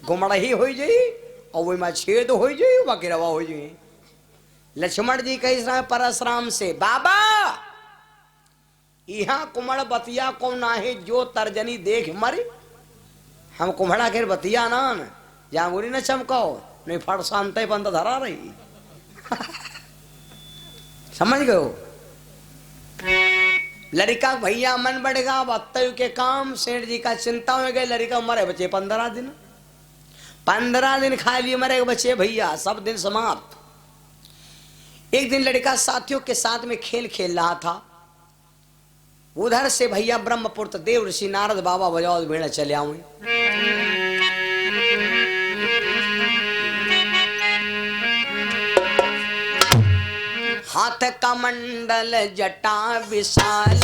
घुमड़ही हो जाई और वही में छेद हो जाई बाकी रवा हो जाई। लक्ष्मण जी कही परशुराम से बाबा यहाँ कुमड़ बतिया को नाहे जो तर्जनी देख मरे। हम कुम्हड़ा के बतिया ना जांगुरी न चमकाओ नहीं फट शांत बंद धरा रही समझ गए हो। लड़का भैया मन बढ़ेगा बत्तयु के काम सेठ जी का चिंता हो गई। लड़का मरे बचे 15 दिन 15 दिन खा लिए मरे बचे भैया सब दिन समाप्त। एक दिन लड़का साथियों के साथ में खेल खेल रहा था। उधर से भैया ब्रह्मपुत्र देव ऋषि नारद बाबा बजाओ भेड़ चले आऊं। हाथ का मंडल जटा विशाल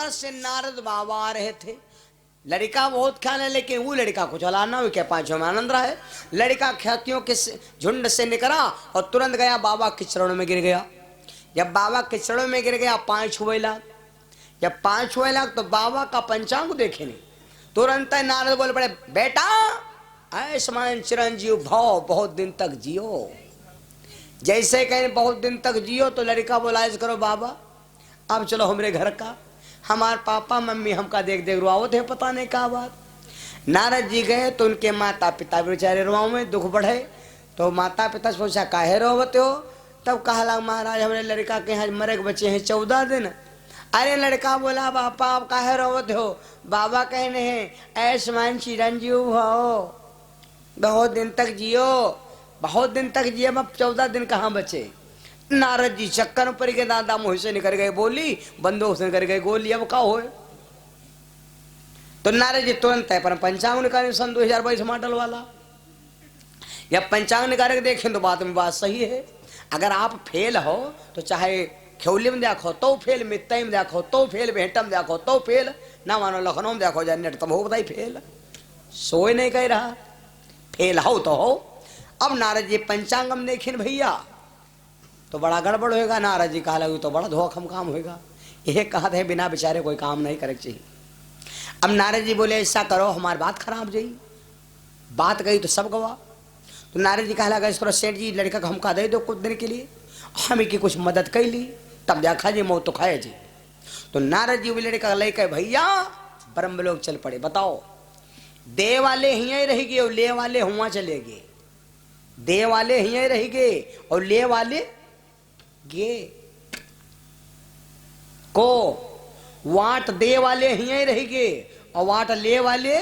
से नारद बाबा आ रहे थे। लड़का बहुत ख्याल है लेकिन वो लड़का को चलाना हुई क्या पांचों में आनंद रहा है। लड़का ख्यातियों के झुंड से निकला और तुरंत गया बाबा के चरणों में गिर गया। जब बाबा के चरणों में गिर गया 5 छुए लाख। जब 5 छुए लाख तो बाबा का पंचांग देखे नहीं। तुरंत नारद बोल पड़े बेटा आयुष्मान चिरंजीव भाव बहुत दिन तक जियो। जैसे कहें बहुत दिन तक जियो तो लड़का बोला करो बाबा अब चलो हमारे घर का हमारे पापा मम्मी हमका देख देख रुआवत है पता नहीं क्या बात। नारद जी गए तो उनके माता पिता बेचारे रुआओं में दुख बढ़े। तो माता पिता से पूछा काहे रोवते हो। तब कहा महाराज हमारे लड़का के यहाँ मरे के बच्चे हैं 14 दिन। अरे लड़का बोला पापा आप काहे रोवते हो। बाबा कहने हैं आयुष्मान चिरंजीव हो बहुत दिन तक जियो बहुत दिन तक जिये अब 14 दिन कहाँ बचे। नारद जी चक्कर पर के दादा मुँह से निकल गए बोली बंदूक से निकल गए गोली अब का हो। तो नारद जी तुरंत है पर पंचांग निकाले सन 2022 मॉडल वाला। जब पंचांग निकाल के देखें तो बात में बात सही है। अगर आप फेल हो तो चाहे खियौली में देखो तो फेल मित्तई में देखो तो फेल भेंटा में देखो तो फेल ना मानो लखनऊ में देखो जाए नेट तब हो बताई फेल सोए नहीं कह रहा फेल हो तो हो। अब नारद जी पंचांगम देखें भैया तो बड़ा गड़बड़ होएगा। नारद जी कहा लगे तो बड़ा धोखम काम होएगा। यह कहा है बिना बेचारे कोई काम नहीं करे चाहिए। अब नारद जी बोले ऐसा करो हमारी बात खराब जाई बात गई तो सब गवा। तो नारद जी कहा लगा इस पर सेठ जी लड़का को हमका दे दो कुछ दिन के लिए हमें की कुछ मदद कर ली तब देखा जी मौत तो खाए जी। तो नारद जी बोले लड़का लेकर भैया ब्रह्म लोग चल पड़े। बताओ दे वाले ही रहेगी और ले वाले हुआ चले गए। दे वाले ही रहेंगे और ले वाले गे को वाट दे वाले ही रहेंगे और वाट ले वाले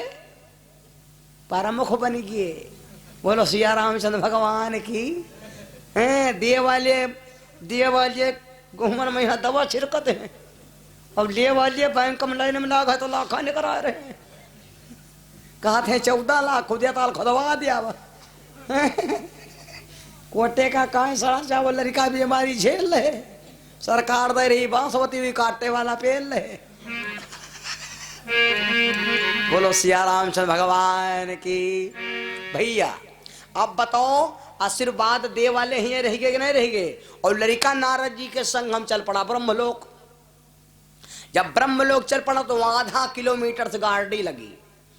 परमुख बन गए। बोलो सिया रामचंद्र भगवान की। दे वाले घूमन में यहाँ दवा छिड़कते हैं और ले वाले बैंक में लाइन में लागा तो लाखा निकल आ रहे हैं। कहते हैं 14 लाख खुद ताल खुदवा दिया कोटे का कहीं सड़ा चावल लड़का बीमारी झेल रहे सरकार दे रही बांसवती हुई काटने वाला पेल रहे। बोलो सिया रामचंद्र भगवान की। भैया अब बताओ आशीर्वाद दे वाले ही रहेंगे कि नहीं रहेंगे। और लड़का नारद जी के संग हम चल पड़ा ब्रह्मलोक। जब ब्रह्मलोक चल पड़ा तो वहां आधा किलोमीटर से गाड़ी लगी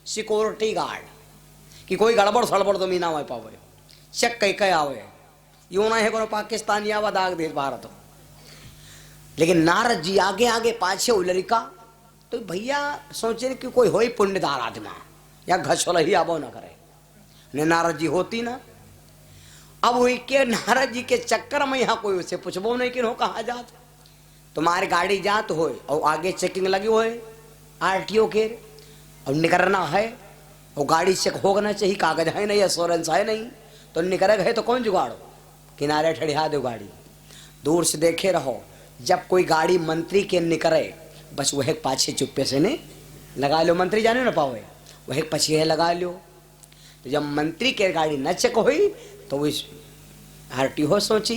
सिक्योरिटी गार्ड कि कोई गड़बड़ सड़बड़ तो मीना हुआ पावे चेक कई कई आवे यूं ना है को पाकिस्तान या दाग देश भारत हो। लेकिन नारद जी आगे आगे पाछे हो लड़का तो भैया सोचे कि कोई हो ही पुण्यदार आत्मा या घसोल ही आबो ना करे ने नारद जी होती ना। अब वही के नारद जी के चक्कर में यहाँ कोई उससे पूछबो नहीं कि हो कहा जात तुम्हारी गाड़ी जात हो और आगे चेकिंग लगी हुए RTO के और निकलना है और गाड़ी चेक होना चाहिए कागज है नहीं एश्योरेंस है नहीं तो निकल गए तो कौन जुगाड़ो किनारे ठहरा दो गाड़ी दूर से देखे रहो। जब कोई गाड़ी मंत्री के निकले बस वह पाछे चुप्पे से ने लगा लो मंत्री जाने ना पावे वही पछिए लगा लो। तो जब मंत्री के गाड़ी न चेक हुई तो वो हरटी हो सोची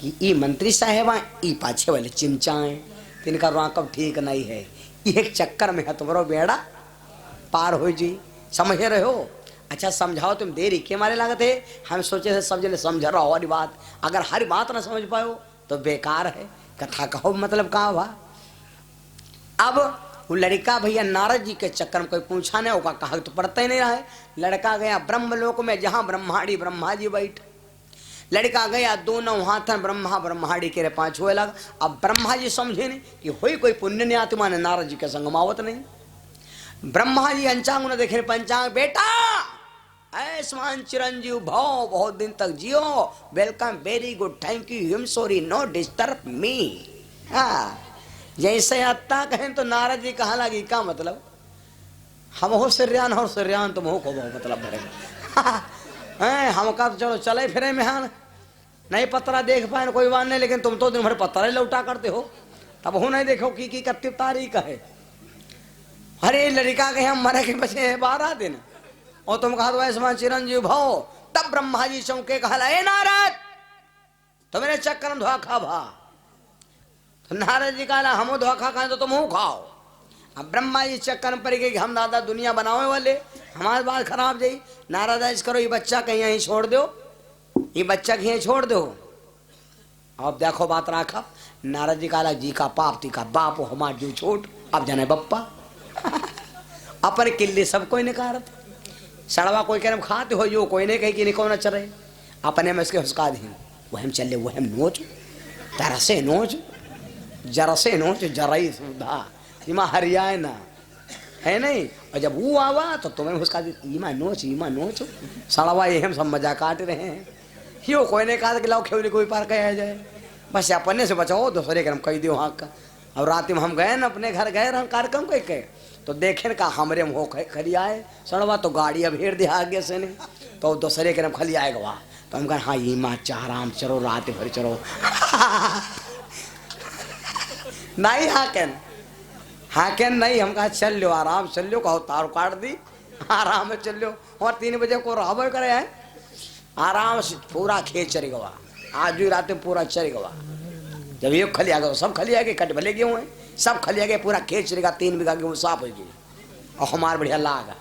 कि ई मंत्री साहेब ई पाछे वाले चिमचा हैं तिनका राकब ठीक नहीं है, एक चक्कर में है तुम्हारा बेड़ा पार हो जी। समझ रहे हो? अच्छा समझाओ, तुम देरी के मारे लागत है। हम सोचे थे सब जने समझ रहा हो हरी बात, अगर हर बात ना समझ पाओ तो बेकार है कथा कहो मतलब कहाँ हुआ। अब वो लड़का भैया नारद जी के चक्कर में कोई पूछा नहीं होगा, कहा तो पढ़ते ही नहीं रहा है। लड़का गया ब्रह्मलोक में जहाँ ब्रह्माड़ी ब्रह्मा जी बैठ, लड़का गया दोनों हाथन ब्रह्मा ब्रह्माड़ी के पाँच हुए लग। अब ब्रह्मा जी समझे नहीं कि हुई कोई पुण्य आत्मा ने नारद जी के संग मावत नहीं। ब्रह्मा जी अंचांग न देखे पंचांग, बेटा ऐसमान चिरंजीव भाव बहुत दिन तक जियो, welcome very good thank you him sorry no disturb me. हाँ जैसे अत्ता कहें तो नारद जी कहा लगी का मतलब हम हो सिर्यान और सिर्यान तुम हो को मतलब भरे हम का तो चलो चले फिरे मेहान नहीं पतरा देख पाए कोई बात नहीं, लेकिन तुम तो दिन भर पतरा ही लौटा करते हो, तब हो नहीं देखो की कत्ती तारीख है। अरे लड़का के हम मरे के बचे 12 दिन और तुम कहा तो ऐसा चिरंजीव भाव। तब ब्रह्मा जी चौंके कहला ए नारद तो मेरे चक्कर में धोखा भा। तो नारद जी कहला हम धोखा खाए तो तुम हो खाओ। अब ब्रह्मा जी चक्कर में पड़ गए कि हम दादा दुनिया बनावे वाले हमारी बात खराब जाई। नारद ऐसा करो ये बच्चा कहीं यहीं छोड़ दो, ये बच्चा कहीं छोड़ दो। अब देखो बात रखा। नारद जी कहला जी का पाप ती का बाप हमार जो छोट अब जाने बप्पा अपने किले सब कोई निकारत सड़वा कोई कह खाते हो जो कोई नहीं कही कि निको न चले अपने में इसके हुस्का दी वह हम चले वह हम नोच तरह से नोच जरा से नोच जरा ही सुधा इमा हरियाए ना है नहीं। और जब वो आवा तो तुम्हें हुस्का दी इमा नोच सड़वा ये हम सब मजा काट रहे हैं। यो कोई नहीं कहा कि लाओ खेवली कोई पार कहा जाए, बस अपने से बचाओ दूसरे के हम कही दो हाँ का। और रात में हम गए ना अपने घर गए कार्यक्रम कह तो देखे का हमरे में हो खली आए सड़वा तो गाड़ी अब हेर दे आगे से नहीं तो दूसरे के खली आएगा वहाँ तो हम कहें हाँ ये माँ आराम चलो रात भर चलो नहीं हाँ कैन नहीं हम कहा चल लो आराम चल लो कहो तार काट दी आराम में चल लो और 3 बजे को राह करे है आराम से पूरा खेत चरी गवा आज भी रात में पूरा चरी गवा। जब ये खली आ गया सब खली आ गए कट भले गेहूँ है सब खली आ गए पूरा खेत चलेगा 3 बीघा गेहूँ साफ हो गई और हमारे बढ़िया लागा।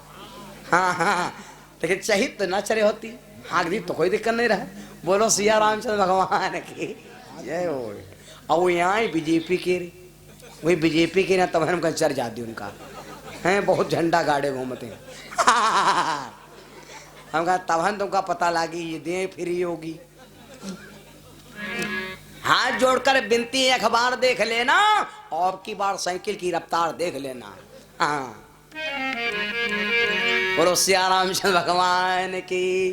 हाँ लेकिन चाहिए तो ना चले होती हाँक दी तो कोई दिक्कत नहीं रहा। बोलो सिया रामचंद्र भगवान की जय हो। और वो यहाँ बीजेपी के वही बीजेपी के ना तब हम कहीं चर जाती उनका हैं बहुत झंडा गाड़े घूमते हैं हम कहा तब तुमका पता लगी ये दे फ्री होगी। हाथ जोड़कर बिनती है अखबार देख लेना और की बार साइकिल की रफ्तार देख लेना। हाँ बोलो सिया रामचंद्र भगवान की।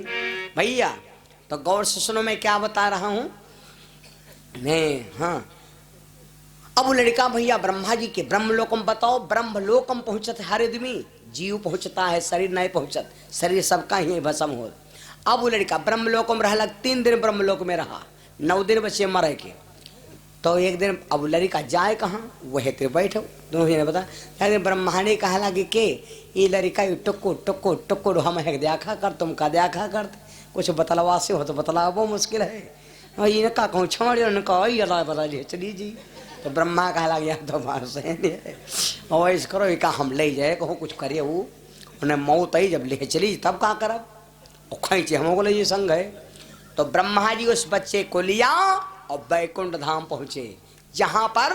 भैया तो गौर से सुनो मैं क्या बता रहा हूं नहीं। हाँ अब वो लड़का भैया ब्रह्मा जी के ब्रह्मलोकम बताओ ब्रह्मलोकम पहुंचत हर आदमी जीव पहुंचता है शरीर नहीं पहुंचत शरीर सबका ही भस्म हो। अब वो लड़का ब्रह्मलोकम रहा 3 दिन ब्रह्मलोक में रहा 9 दिन बचे मरे के। तो एक दिन अब लड़का जाए कहाँ वह ते बैठो दोनों ने बता ब्रह्मा ने कहा लगे के ये लड़का टुक्को टुक्को टुक्को हम है देखा कर तुम का देखा कर कुछ बतलवा से हो तो बतला वो मुश्किल है इनका कहूँ छोड़ अल्लाह बता चली जी। तो ब्रह्मा कहा लगे यार तो मार से और ऐसा करो ये का हम ले जाए कहूँ कुछ करिए वो उन्हें मौत आई जब ले चली तब का करब और खींचे हमको ले संग है। तो ब्रह्मा जी उस बच्चे को लिया और बैकुंठ धाम पहुंचे जहां पर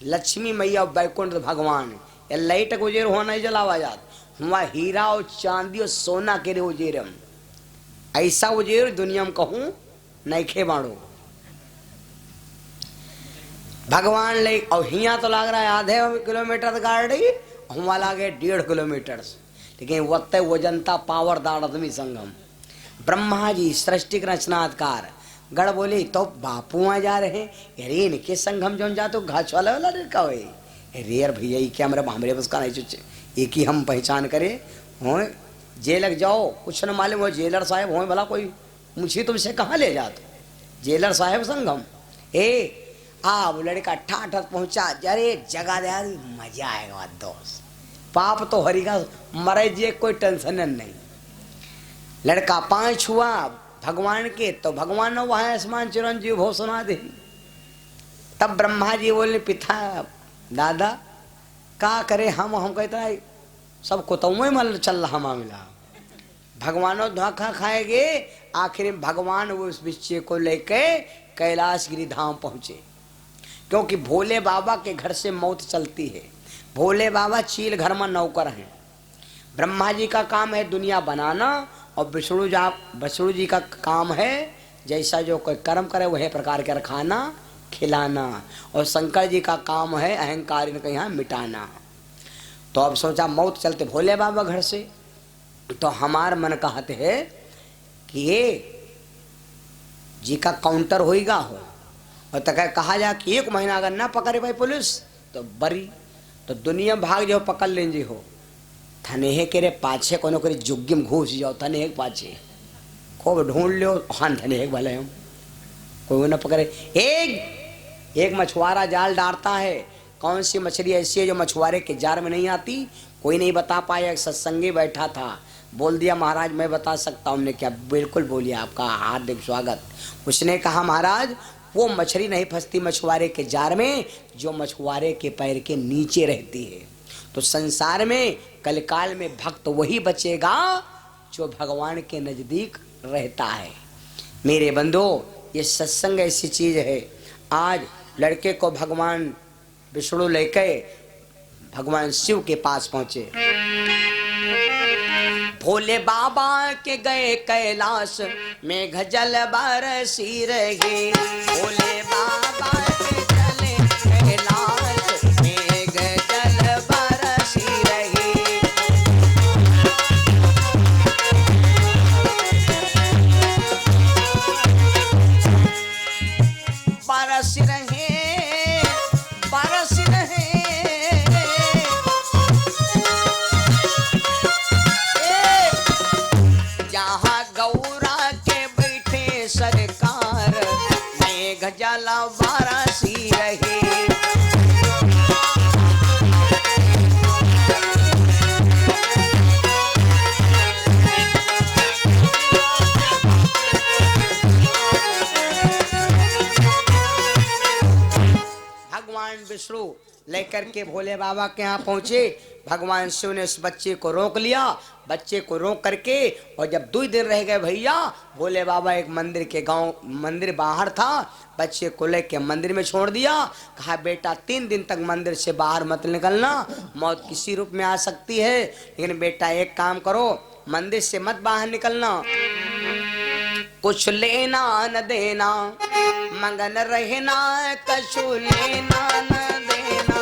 लक्ष्मी मैया और बैकुंठ भगवान ये लाइट उजेर हो नहीं जलावा जात वहाँ हीरा और चांदी और सोना के रे उजेरम ऐसा उजेर दुनिया में कहूँ नहीं खे बाड़ो भगवान ले। और हिया तो लग रहा है आधे किलोमीटर गाड़ी वहाँ लागे 1.5 किलोमीटर लेकिन वत्ते वो जनता पावरदार आदमी संगम ब्रह्मा जी सृष्टि के रचनाकार गढ़ बोले तो बापू वहाँ जा रहे हैं अरे इनके संग हम जो जा तो घास वाला लड़का हो अरे यार भैया ये क्या हमारे बस का नहीं चुचे एक ही हम पहचान करे हो जेल लग जाओ कुछ न मालूम हो जेलर साहब हो भला कोई मुझे तुमसे कहाँ ले जाते जेलर साहब संगम वो लड़का ठाठ पहुँचा अरे जगह दे मजा आएगा दोस्त पाप तो हरि का, मरे जी कोई टेंशन नहीं। लड़का 5 हुआ भगवान के, तो भगवान ने वहां आसमान चिरंजीव भो सुना दे। तब ब्रह्मा जी बोले पिता दादा का करे, हम कहता है सब कुतुओं में चल रहा मामला, भगवानों धोखा खाएंगे। आखिर में भगवान वो उस बच्चे को लेके कैलाश गिरी धाम पहुंचे, क्योंकि भोले बाबा के घर से मौत चलती है। भोले बाबा चील घर में नौकर हैं। ब्रह्मा जी का काम है दुनिया बनाना, और विष्णु जी का काम है जैसा जो कोई कर्म करे वह प्रकार के खाना खिलाना, और शंकर जी का काम है अहंकार इनका यहाँ मिटाना। तो अब सोचा मौत चलते भोले बाबा घर से, तो हमार मन कहते है कि ये जी का काउंटर होएगा हो, और तक कहा जा कि 1 महीना अगर ना पकड़े भाई पुलिस तो बरी, तो दुनिया भाग जाओ पकड़ लेंगे हो। थने के रे पाछे कोनो करे जुग्गी में घुस जाओ, थने के पाछे खूब ढूंढ लो, हाँ थने भले हम कोई ना पकड़े। एक मछुआरा जाल डालता है, कौन सी मछली ऐसी है जो मछुआरे के जार में नहीं आती, कोई नहीं बता पाया। एक सत्संगी बैठा था, बोल दिया महाराज मैं बता सकता हूँ। हमने क्या बिल्कुल बोलिए, आपका हार्दिक स्वागत। उसने कहा महाराज वो मछली नहीं फंसती मछुआरे के जार में जो मछुआरे के पैर के नीचे रहती है। तो संसार में कलकाल में भक्त वही बचेगा जो भगवान के नजदीक रहता है। मेरे बंधो ये सत्संग ऐसी चीज है। आज लड़के को भगवान विष्णु लेके भगवान शिव के पास पहुंचे। भोले बाबा के गए कैलाश में गजल बरसी रही। भोले बाबा के चले कैलाश में गजल बरसी रही। बरस रहे बरस रहे सरकार में गजला बरसी रही। भगवान विष्णु लेकर के भोले बाबा के यहाँ पहुंचे। भगवान शिव ने उस बच्चे को रोक लिया। बच्चे को रोक करके, और जब 2 दिन रह गए भैया, भोले बाबा एक मंदिर के मंदिर बाहर था, बच्चे को लेके मंदिर में छोड़ दिया। कहा बेटा 3 दिन तक मंदिर से बाहर मत निकलना, मौत किसी रूप में आ सकती है, लेकिन बेटा एक काम करो मंदिर से मत बाहर निकलना, कुछ लेना न देना, मगन रहना, कछु लेना न देना।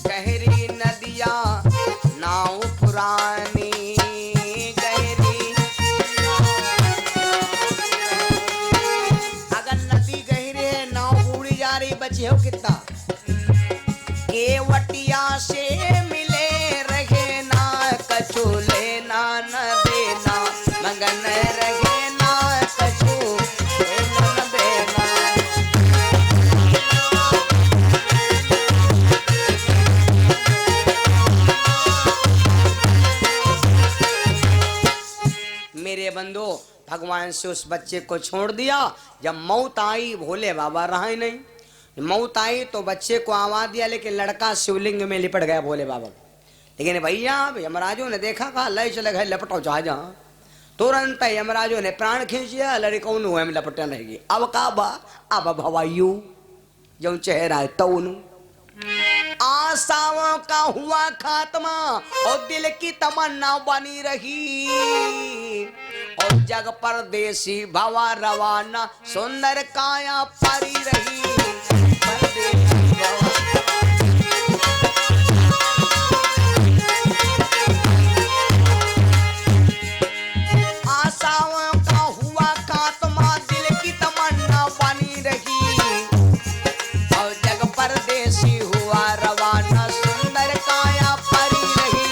गहरी नदिया नाव पुरानी, गहरी अगर नदी गहरी है नाव उड़ी जा रही, बचे हो कितना। केवटिया से मिले रहे ना, कछु लेना न देना, मगन रहे ना, कछु लेना न देना। मेरे बंधु भगवान से उस बच्चे को छोड़ दिया। जब मौत आई भोले बाबा रहा ही नहीं। मौत आई तो बच्चे को आवाज दिया, लेकिन लड़का शिवलिंग में लिपट गया भोले बाबा। लेकिन भैया यमराजों ने देखा, कहा लय चले गए लपटो चाह जा। तुरंत यमराजों ने प्राण खींच लिया, लड़कों में लपटन रहेगी। अब का बा अब भवायु जो चेहरा है तउनु। आशाओं का हुआ खात्मा और दिल की तमन्ना बनी रही, और जग परदेसी भवा रवाना सुंदर काया परी रही। आशाओं का हुआ खात्मा दिल की तमन्ना बनी रही, और जग परदेसी हुआ रवाना सुंदर काया परी रही।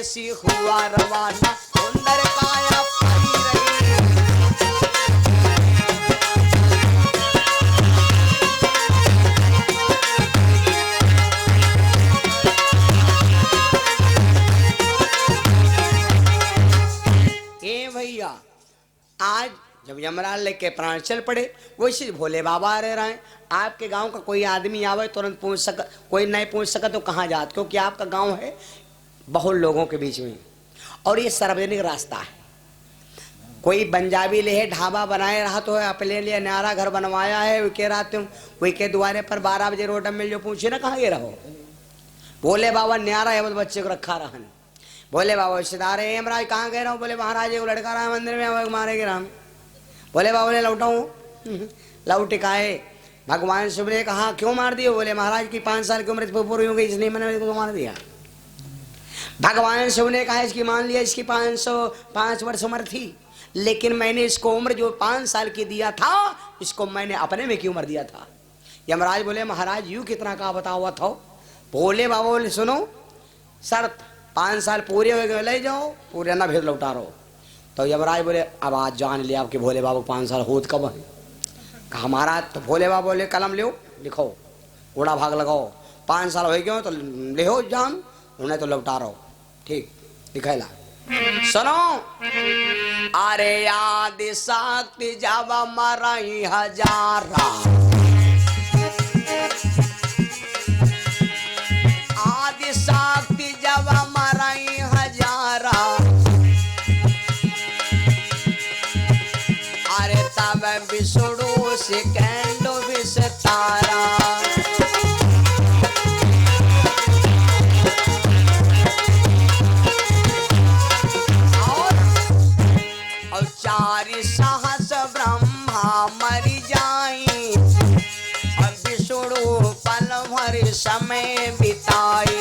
ऐसी हुआ रवाना, सुंदर काया पाई रही। ए भैया, आज जब यमराज लेके प्राण चल पड़े, वैसे भोले बाबा रह रहे हैं। आपके गांव का कोई आदमी आवे तुरंत पूछ सक, कोई नहीं पूछ सका तो कहाँ जात, क्योंकि आपका गांव है बहुत लोगों के बीच में और ये सार्वजनिक रास्ता है। कोई पंजाबी ले ढाबा बनाए रहा तो है, अपने लिए न्यारा घर बनवाया है, वे कह रहा तुम वही के द्वारे पर 12 बजे रोड मिल जो, पूछे ना कहाँ ये रहो। भोले बाबा न्यारा है, बच्चे को रखा रहन। बोले बाबा रिश्तेदार है, यमराज कहाँ गए रहो? बोले महाराज एक लड़का रहा मंदिर में, मारेगे राम। बोले बाबा ने लौटाऊँ? लौट टिकाए। भगवान शिव ने कहा क्यों मार दिए? बोले महाराज की 5 साल की उम्र पूरी हो गई, इसलिए मैंने इसको मार दिया। भगवान शिव ने कहा इसकी मान लिया, इसकी 505 वर्ष उम्र थी, लेकिन मैंने इसको उम्र जो 5 साल की दिया था, इसको मैंने अपने में क्यों उम्र दिया था? यमराज बोले महाराज यूँ कितना का बता हुआ था? बोले बाबा बोले सुनो शर्त, 5 साल पूरे हो गए ले जाओ, पूरे ना भेज लौटा रहो। तो यमराज बोले अब आज जान लिया आपके भोले बाबा 5 साल होत कब है? कहा महाराज। तो भोले बाबा बोले कलम लो, लिखो, उड़ा भाग लगाओ, 5 साल हो गए तो ले हो जान, उन्हें तो लौटा रहो। ठीक लिखेला सुनो। अरे याद शक्ति जब मरई हजारा, आदि शक्ति जब मरई हजारा, अरे तब विष्णु से कैंडो विस्तारा। और 4 सहस ब्रह्मा मरी जाई, और विष्णु पल भर समय बिताई।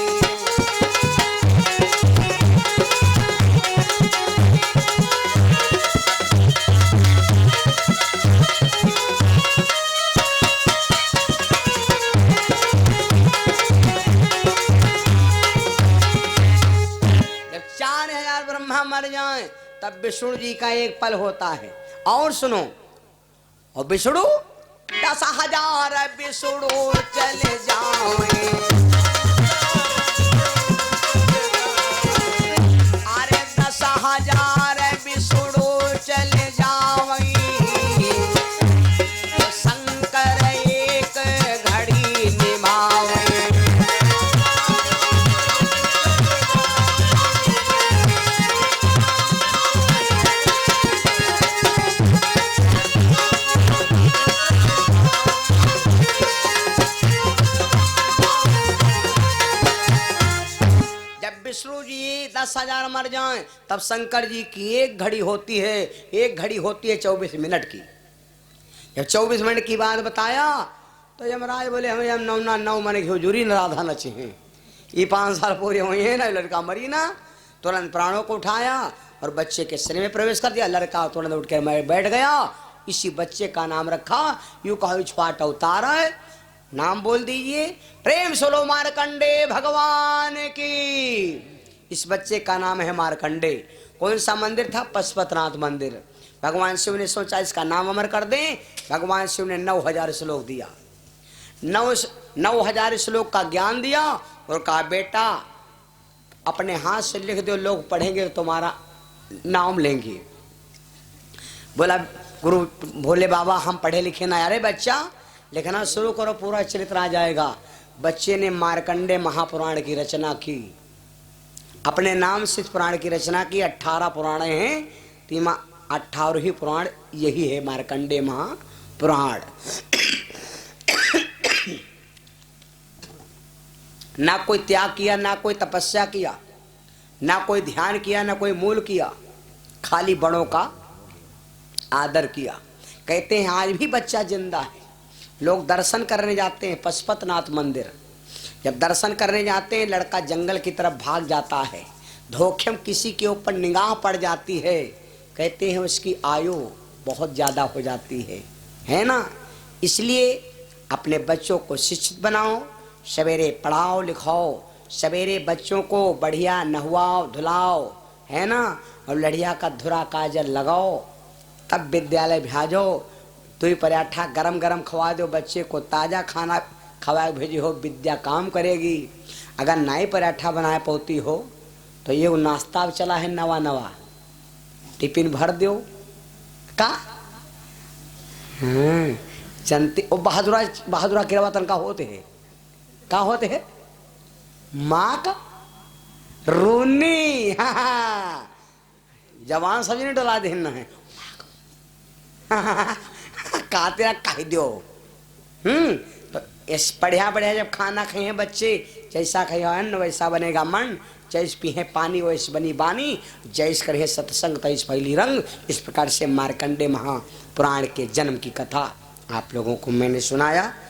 मर जाए तब विष्णु जी का एक पल होता है। और सुनो, और विष्णु 10,000 विष्णु चले जाए, अरे 10,000 विष्णु चले जाए, तो शंकर एक घड़ी निभावे। विष्णु जी 10,000 मर जाएं तब शंकर जी की एक घड़ी होती है, एक घड़ी होती है 24 मिनट की। जब 24 मिनट की बात बताया तो यमराज बोले हमें हम 9 मन की हुजूरी न राधा नचे हैं, ये 5 साल पूरे हुए हैं ना, लड़का मरी ना। तुरंत प्राणों को उठाया और बच्चे के शरीर में प्रवेश कर दिया। लड़का तुरंत उठ कर बैठ गया। इसी बच्चे का नाम रखा, यूं कहो छुआट अवतार है। नाम बोल दीजिए, प्रेम सोलो मारकंडे भगवान की। इस बच्चे का नाम है मारकंडे। कौन सा मंदिर था? पशुपतिनाथ मंदिर। भगवान शिव ने सोचा इसका नाम अमर कर दें। भगवान शिव ने 9,000 श्लोक दिया, 9,000 श्लोक का ज्ञान दिया और कहा बेटा अपने हाथ से लिख दो, लोग पढ़ेंगे तो तुम्हारा नाम लेंगे। बोला गुरु भोले बाबा हम पढ़े लिखे ना। अरे बच्चा लिखना शुरू करो, पूरा चरित्र आ जाएगा। बच्चे ने मार्कंडे महापुराण की रचना की, अपने नाम से पुराण की रचना की। 18 पुराण हैं, तीमा 18 पुराण यही है मार्कंडे महापुराण। ना कोई त्याग किया, ना कोई तपस्या किया, ना कोई ध्यान किया, ना कोई मूल किया, खाली बड़ों का आदर किया। कहते हैं आज भी बच्चा जिंदा है। लोग दर्शन करने जाते हैं पशुपतिनाथ मंदिर। जब दर्शन करने जाते हैं लड़का जंगल की तरफ भाग जाता है, धोखेम किसी के ऊपर निगाह पड़ जाती है, कहते हैं उसकी आयु बहुत ज़्यादा हो जाती है ना। इसलिए अपने बच्चों को शिक्षित बनाओ, सवेरे पढ़ाओ लिखाओ, सवेरे बच्चों को बढ़िया नहवाओ धुलाओ, है ना, और लड़िया का धुरा काजल लगाओ, तब विद्यालय भेजो। 2 पराठा गरम गरम खवा दो बच्चे को, ताज़ा खाना खवा भेजो हो, विद्या काम करेगी। अगर नाई पराठा बनाए पोती हो तो ये नाश्ता चला है नवा नवा, टिफिन भर दो का। जनती ओ बहादुरा किरवातन का होते है, का होते है माँ का रूनी। हाँ, जवान समझने डला देना है काते ना कह दो। तो इस बढ़िया बढ़िया जब खाना खाए बच्चे, जैसा खाए अन्न वैसा बनेगा मन, जैस पिए पानी वैस बनी बानी, जैस करे सत्संग तैस फैली रंग। इस प्रकार से मार्कंडे महापुराण के जन्म की कथा आप लोगों को मैंने सुनाया।